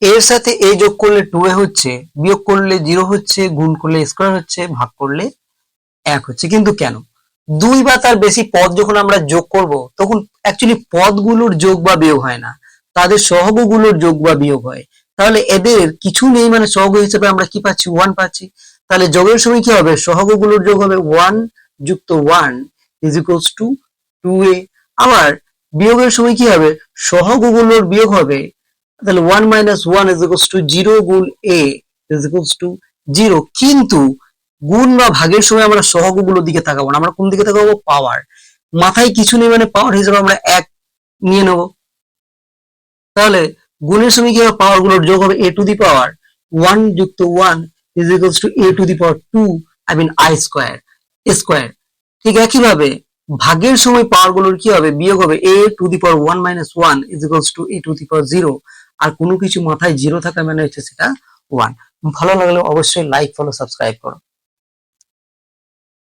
এর সাথে এ যোগ করলে 2a হচ্ছে, বিয়োগ করলে 0 হচ্ছে, গুণ করলে স্কয়ার হচ্ছে, ভাগ করলে 1 হচ্ছে। কিন্তু কেন? দুই বা তার বেশি পদ যখন আমরা যোগ করব তখন অ্যাকচুয়ালি পদগুলোর যোগ বা বিয়োগ হয় না, তাদের সহগগুলোর যোগ বা বিয়োগ হয়। তাহলে এদের কিছু নেই মানে সহগ হিসেবে আমরা কি পাচ্ছি? 1 পাচ্ছি। তাহলে যোগের সময় কি হবে? সহগগুলোর যোগ হবে 1 যুক্ত 1 ইজ ইকুয়ালস টু 2a। আবার বিয়োগের সময় কি হবে? সহগগুলোর বিয়োগ হবে, তাহলে 1 মাইনাস 1 ইজ ইকুয়ালস টু 0 গুণ a ইজ ইকুয়ালস টু 0। কিন্তু গুণ বা ভাগের সময় আমরা সহগগুলোর দিকে তাকাবো না, আমরা কোন দিকে তাকাবো? পাওয়ার। মাথায় কিছু নেই মানে পাওয়ার হিসেবে আমরা 1 নিয়ে নেব। তাহলে গুণের সময় কি হবে? পাওয়ার গুলোর যোগ হবে a টু দি পাওয়ার 1 যুক্ত 1 is equals to a to the power 2, I mean i square square. ঠিক একইভাবে ভাগের সময় পাওয়ার গুলোর কি হবে? বিয়োগ হবে a to the power 1 minus 1 is equals to a to the power 0। আর কোনো কিছু মাথায় 0 থাকা মানে হচ্ছে সেটা 1। ভালো লাগলে অবশ্যই লাইক, ফলো, সাবস্ক্রাইব করো।